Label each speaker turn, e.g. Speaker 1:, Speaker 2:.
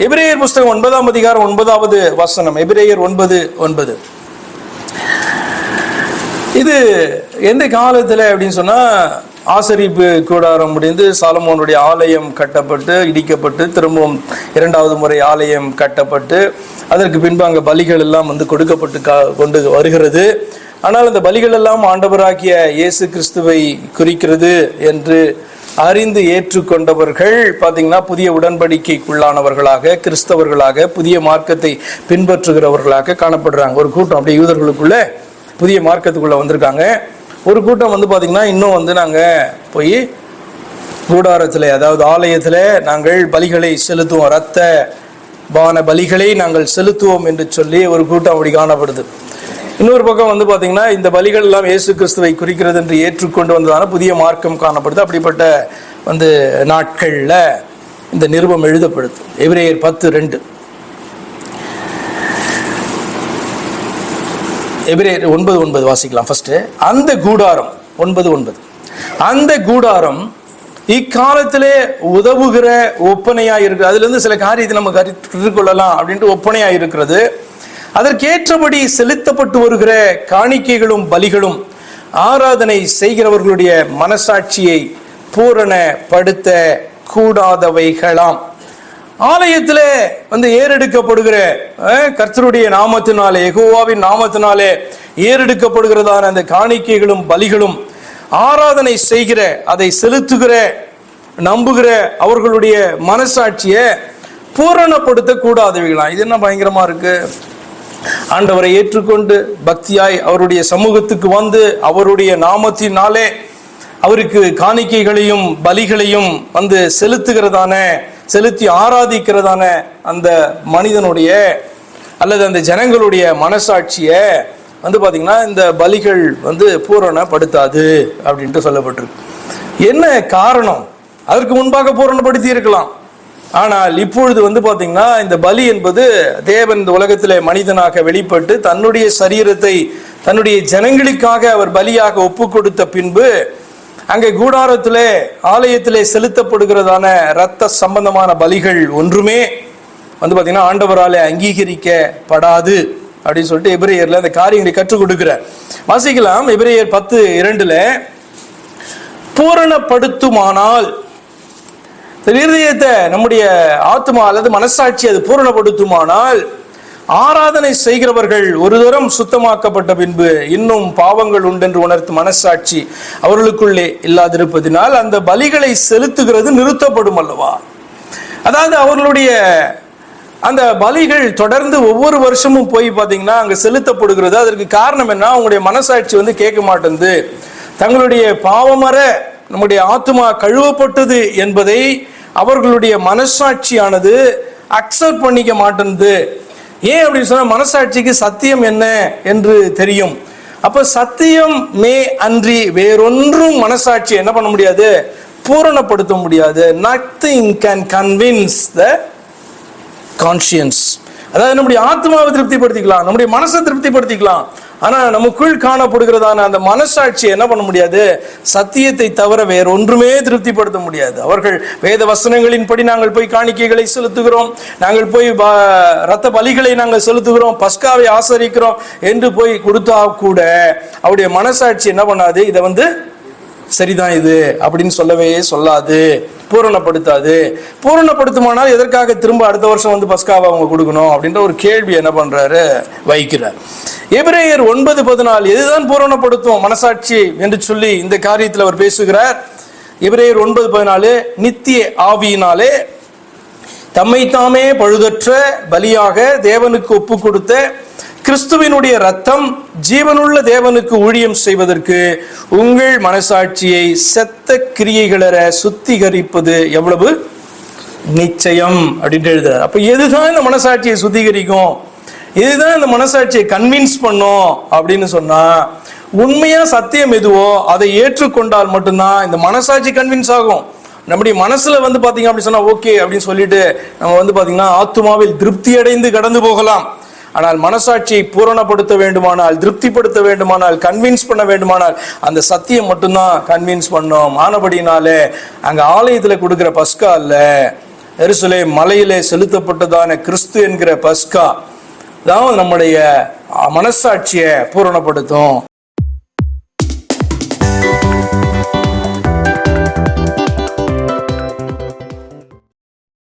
Speaker 1: எபிரேயர் புஸ்தகம் 9ஆம் அதிகாரம் 9வது வசனம். எபிரேயர் 9:9. இது எந்த காலத்துல அப்படின்னு சொன்னா, ஆசரிப்பு கூடாரம் முடிந்து சாலமோனுடைய ஆலயம் கட்டப்பட்டு இடிக்கப்பட்டு திரும்பவும் 2வது முறை ஆலயம் கட்டப்பட்டு அதற்கு பின்பு அங்க பலிகள் எல்லாம் கொடுக்கப்பட்டு கொண்டு வருகிறது. ஆனால் அந்த பலிகள் எல்லாம் ஆண்டவராகிய இயேசு கிறிஸ்துவை குறிக்கிறது என்று அறிந்து ஏற்றுக்கொண்டவர்கள் பார்த்தீங்கன்னா புதிய உடன்படிக்கைக்குள்ளானவர்களாக, கிறிஸ்தவர்களாக, புதிய மார்க்கத்தை பின்பற்றுகிறவர்களாக காணப்படுறாங்க. ஒரு கூட்டம் அப்படியே யூதர்களுக்குள்ள புதிய மார்க்கத்துக்குள்ள வந்திருக்காங்க. ஒரு கூட்டம் பார்த்தீங்கன்னா இன்னும் நாங்கள் போய் கூடாரத்தில், அதாவது ஆலயத்தில் நாங்கள் பலிகளை செலுத்துவோம், இரத்த பான பலிகளை நாங்கள் செலுத்துவோம் என்று சொல்லி ஒரு கூட்டம் அப்படி காணப்படுது. இன்னொரு பக்கம் பார்த்தீங்கன்னா இந்த பலிகள் எல்லாம் இயேசு கிறிஸ்துவை குறிக்கிறது என்று ஏற்றுக்கொண்டு வந்ததான புதிய மார்க்கம் காணப்படுது. அப்படிப்பட்ட நாட்களில் இந்த நிருபம் எழுதப்படுது. எபிரேயர் 10:2. எபிரேயர் 9:9 வாசிக்கலாம். ஃபர்ஸ்ட், அந்த கூடாரம் 9:9. அந்த கூடாரம் இக்காலத்திலே உதவுகிற ஒப்பனையா இருக்கு. அதுல இருந்து சில காரியத்தை நம்ம கற்றுக்கொள்ளலாம் அப்படின்ட்டு ஒப்பனையா இருக்கிறது. அதற்கேற்றபடி செலுத்தப்பட்டு வருகிற காணிக்கைகளும் பலிகளும் ஆராதனை செய்கிறவர்களுடைய மனசாட்சியை பூரணப்படுத்த கூடாதவைகளாம். ஆலயத்திலே ஏறெடுக்கப்படுகிற கர்த்தருடைய நாமத்தினாலே, யெகோவாவின் நாமத்தினாலே ஏறெடுக்கப்படுகிறதான அந்த காணிக்கைகளும் பலிகளும் ஆராதனை செய்கிற, அதை செலுத்துகிற, நம்புகிற அவர்களுடைய மனசாட்சியை பூரணப்படுத்த கூடாதவைகளாம். இது என்ன பயங்கரமா இருக்கு! ஆண்டவரை ஏற்றுக்கொண்டு பக்தியாய் அவருடைய சமூகத்துக்கு வந்து அவருடைய நாமத்தினாலே அவருக்கு காணிக்கைகளையும் பலிகளையும் செலுத்தி ஆராதிக்கிறதான அந்த மனிதனுடைய அல்லது அந்த ஜனங்களுடைய மனசாட்சியை பார்த்தீங்கன்னா இந்த பலிகள் பூரணப்படுத்தாது அப்படின்ட்டு சொல்லப்பட்டிருக்கு. என்ன காரணம்? அதற்கு முன்பாக பூரணப்படுத்தி இருக்கலாம். ஆனால் இப்பொழுது பார்த்தீங்கன்னா இந்த பலி என்பது தேவன் இந்த உலகத்திலே மனிதனாக வெளிப்பட்டு தன்னுடைய சரீரத்தை தன்னுடைய ஜனங்களுக்காக அவர் பலியாக ஒப்பு கொடுத்த பின்பு அங்கே கூடாரத்திலே, ஆலயத்திலே செலுத்தப்படுகிறதான இரத்த சம்பந்தமான பலிகள் ஒன்றுமே பார்த்தீங்கன்னா ஆண்டவராலே அங்கீகரிக்கப்படாது அப்படின்னு சொல்லிட்டு எபிரேயர்ல அந்த காரியங்களை கற்றுக் கொடுக்கிறார். வாசிக்கலாம். எபிரேயர் 10:2. பூரணப்படுத்துமானால், இருதயத்தை, நம்முடைய ஆத்மா அல்லது மனசாட்சி அது பூரணப்படுத்துமானால், ஆராதனை செய்கிறவர்கள் ஒரு தரம் சுத்தமாக்கப்பட்ட பின்பு இன்னும் பாவங்கள் உண்டென்று உணர்த்தும் மனசாட்சி அவர்களுக்குள்ளே இல்லாதிருப்பதினால் அந்த பலிகளை செலுத்துகிறது நிறுத்தப்படும் அல்லவா. அதாவது அவர்களுடைய அந்த பலிகள் தொடர்ந்து ஒவ்வொரு வருஷமும் போய் பார்த்தீங்கன்னா அங்கே செலுத்தப்படுகிறது. அதற்கு காரணம் என்ன? அவங்களுடைய மனசாட்சி கேட்க மாட்டேங்குது. தங்களுடைய பாவமற நம்முடைய ஆத்மா கழுவப்பட்டது என்பதை அவர்களுடைய மனசாட்சியானது அக்செப்ட் பண்ணிக்க மாட்டேங்குது. ஏன் அப்படின்னு சொன்னா, மனசாட்சிக்கு சத்தியம் என்ன என்று தெரியும். அப்ப சத்தியம் அன்றி வேறொன்றும் மனசாட்சி என்ன பண்ண முடியாது, பூரணப்படுத்த முடியாது. Nothing can convince the conscience. அதாவது நம்முடைய ஆத்மாவை திருப்திப்படுத்திக்கலாம், நம்முடைய மனசை திருப்திப்படுத்திக்கலாம். ஆனா நமக்குள் காணப்படுகிறதான அந்த மனசாட்சியை என்ன பண்ண முடியாது, சத்தியத்தை தவிர வேற ஒன்றுமே திருப்திப்படுத்த முடியாது. அவர்கள் வேத வசனங்களின்படி நாங்கள் போய் காணிக்கைகளை செலுத்துகிறோம், நாங்கள் போய் இரத்த பலிகளை நாங்கள் செலுத்துகிறோம், பஸ்காவை ஆசரிக்கிறோம் என்று போய் கொடுத்தா கூட அவருடைய மனசாட்சி என்ன பண்ணாது, இதை சரிதான் இது அப்படின்னு சொல்லவே சொல்லாது, பூரணப்படுத்தாது. பூரணப்படுத்துமானால் எதற்காக திரும்ப அடுத்த வருஷம் பஸ்காவை அவங்க கொடுக்கணும் அப்படின்ற ஒரு கேள்வி என்ன பண்றாரு, வைக்கிறார். எபிரேயர் 9:14 எதுதான் பூரணப்படுத்தும் மனசாட்சி என்று சொல்லி இந்த காரியத்தில் அவர் பேசுகிறார். எபிரேயர் 9:14 நித்திய ஆவியினாலே தம்மை தாமே பழுதற்ற பலியாக தேவனுக்கு ஒப்பு கொடுத்த கிறிஸ்துவினுடைய ரத்தம் ஜீவனுள்ள தேவனுக்கு ஊழியம் செய்வதற்கு உங்கள் மனசாட்சியை செத்த கிரியைகளற சுத்திகரிப்பது எவ்வளவு நிச்சயம் அப்படின்னு எழுதுறார். அப்ப எதுதான் இந்த மனசாட்சியை சுத்திகரிக்கும், இதுதான் இந்த மனசாட்சியை கன்வின்ஸ் பண்ணும் அப்படின்னு சொன்னா, உண்மையா சத்தியம் எதுவோ அதை ஏற்றுக்கொண்டால் மட்டும்தான் இந்த மனசாட்சி கன்வின்ஸ் ஆகும். நம்முடைய மனசுல பாத்தீங்க அப்படின்னு சொன்னா ஓகே அப்படின்னு சொல்லிட்டு நம்ம பாத்தீங்கன்னா ஆத்துமாவில் திருப்தி அடைந்து கடந்து போகலாம். ஆனால் மனசாட்சியை பூரணப்படுத்த வேண்டுமானால், திருப்திப்படுத்த வேண்டுமானால், கன்வின்ஸ் பண்ண வேண்டுமானால் அந்த சத்தியம் மட்டும்தான் கன்வின்ஸ் பண்ணும். ஆனபடினாலே அங்க ஆலயத்துல கொடுக்கிற பஸ்கா இல்ல, எருசலேம் மலையிலே செலுத்தப்பட்டதான கிறிஸ்து என்கிற பஸ்கா தான் நம்முடைய மனசாட்சியை பூரணப்படுத்தும்.